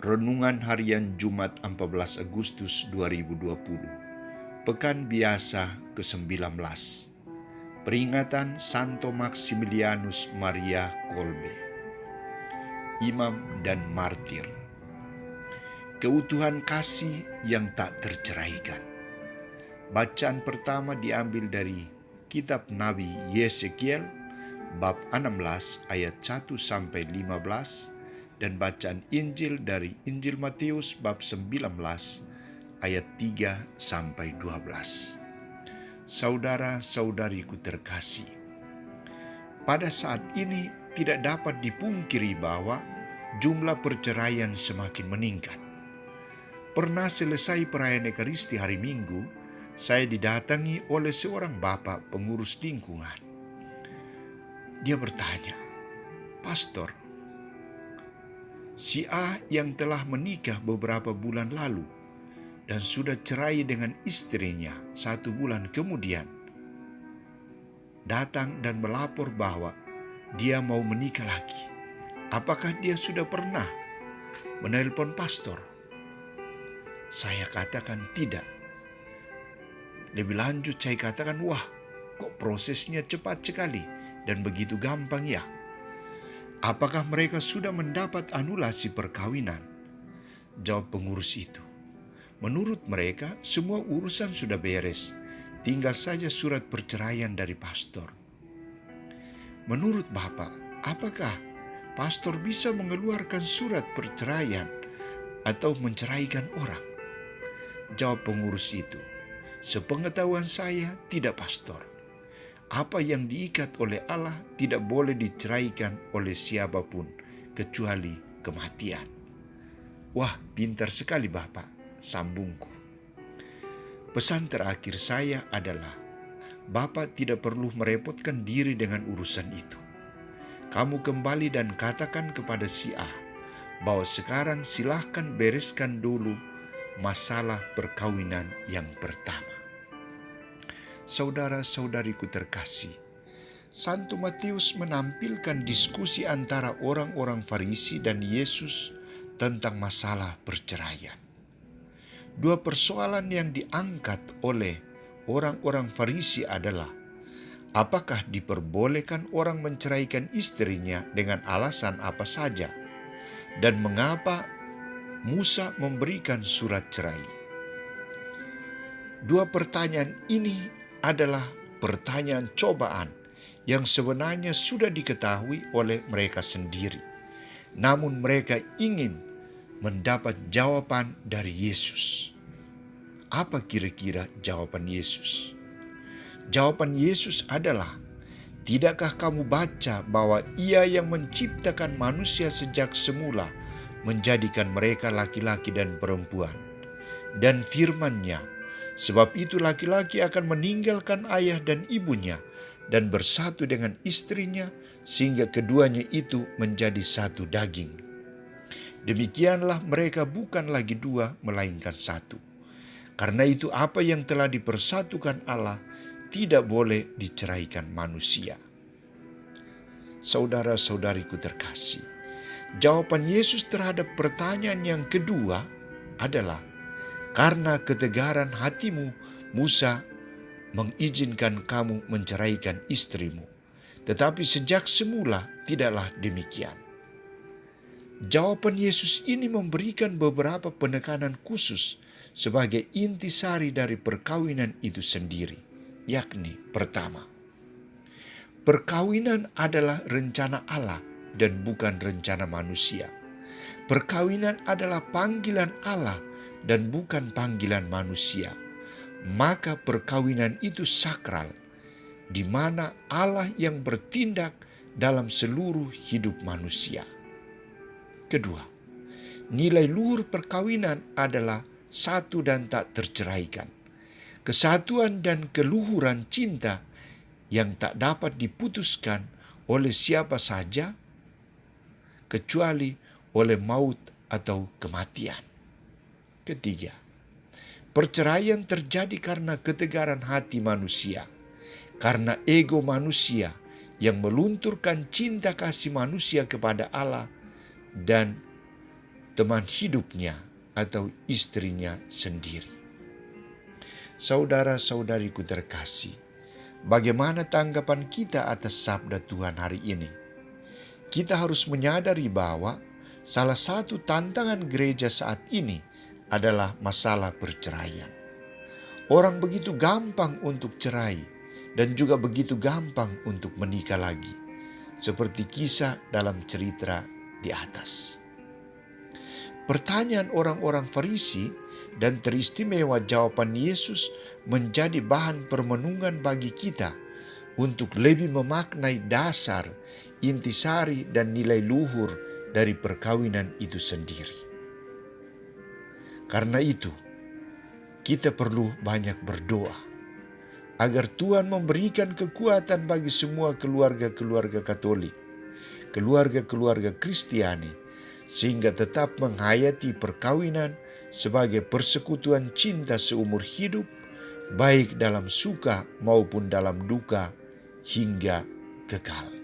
Renungan Harian Jumat 14 Agustus 2020. Pekan Biasa ke-19. Peringatan Santo Maximilianus Maria Kolbe, Imam dan Martir. Keutuhan kasih yang tak terceraikan. Bacaan pertama diambil dari Kitab Nabi Yesekiel bab 16 ayat 1 sampai 15 dan bacaan Injil dari Injil Matius bab 19 ayat 3 sampai 12. Saudara-saudariku terkasih, pada saat ini tidak dapat dipungkiri bahwa jumlah perceraian semakin meningkat. Pernah selesai perayaan Ekaristi hari Minggu, saya didatangi oleh seorang bapak pengurus lingkungan. Dia bertanya, "Pastor, si A yang telah menikah beberapa bulan lalu dan sudah cerai dengan istrinya 1 bulan kemudian, datang dan melapor bahwa dia mau menikah lagi. Apakah dia sudah pernah menelpon pastor?" Saya katakan tidak. Lebih lanjut saya katakan, "Wah, kok prosesnya cepat sekali dan begitu gampang ya? Apakah mereka sudah mendapat anulasi perkawinan?" Jawab pengurus itu, "Menurut mereka semua urusan sudah beres, tinggal saja surat perceraian dari pastor." Menurut Bapak, apakah pastor bisa mengeluarkan surat perceraian atau menceraikan orang? Jawab pengurus itu, "Sepengetahuan saya tidak, pastor. Apa yang diikat oleh Allah tidak boleh diceraikan oleh siapapun kecuali kematian." "Wah, pintar sekali Bapak," sambungku. Pesan terakhir saya adalah, Bapak tidak perlu merepotkan diri dengan urusan itu. Kamu kembali dan katakan kepada si A bahwa sekarang silahkan bereskan dulu masalah perkawinan yang pertama. Saudara-saudariku terkasih, Santo Matius menampilkan diskusi antara orang-orang Farisi dan Yesus tentang masalah perceraian. Dua persoalan yang diangkat oleh orang-orang Farisi adalah, apakah diperbolehkan orang menceraikan istrinya dengan alasan apa saja, dan mengapa Musa memberikan surat cerai. Dua pertanyaan ini adalah pertanyaan cobaan yang sebenarnya sudah diketahui oleh mereka sendiri. Namun mereka ingin mendapat jawaban dari Yesus. Apa kira-kira jawaban Yesus? Jawaban Yesus adalah, "Tidakkah kamu baca bahwa Ia yang menciptakan manusia sejak semula menjadikan mereka laki-laki dan perempuan? Dan firman-Nya, sebab itu laki-laki akan meninggalkan ayah dan ibunya dan bersatu dengan istrinya, sehingga keduanya itu menjadi satu daging. Demikianlah mereka bukan lagi dua, melainkan satu. Karena itu apa yang telah dipersatukan Allah tidak boleh diceraikan manusia." Saudara-saudariku terkasih, jawaban Yesus terhadap pertanyaan yang kedua adalah, karena ketegaran hatimu, Musa mengizinkan kamu menceraikan istrimu, tetapi sejak semula tidaklah demikian. Jawaban Yesus ini memberikan beberapa penekanan khusus sebagai intisari dari perkawinan itu sendiri, yakni pertama, perkawinan adalah rencana Allah dan bukan rencana manusia. Perkawinan adalah panggilan Allah dan bukan panggilan manusia. Maka perkawinan itu sakral, di mana Allah yang bertindak dalam seluruh hidup manusia. Kedua, nilai luhur perkawinan adalah satu dan tak terceraikan. Kesatuan dan keluhuran cinta yang tak dapat diputuskan oleh siapa saja kecuali oleh maut atau kematian. Ketiga, perceraian terjadi karena ketegaran hati manusia, karena ego manusia yang melunturkan cinta kasih manusia kepada Allah dan teman hidupnya atau istrinya sendiri. Saudara-saudariku terkasih, bagaimana tanggapan kita atas sabda Tuhan hari ini? Kita harus menyadari bahwa salah satu tantangan gereja saat ini adalah masalah perceraian. Orang begitu gampang untuk cerai dan juga begitu gampang untuk menikah lagi, seperti kisah dalam cerita di atas. Pertanyaan orang-orang Farisi dan teristimewa jawaban Yesus menjadi bahan permenungan bagi kita untuk lebih memaknai dasar, intisari, dan nilai luhur dari perkawinan itu sendiri. Karena itu, kita perlu banyak berdoa agar Tuhan memberikan kekuatan bagi semua keluarga-keluarga Katolik, keluarga-keluarga Kristiani, sehingga tetap menghayati perkawinan sebagai persekutuan cinta seumur hidup, baik dalam suka maupun dalam duka hingga kekal.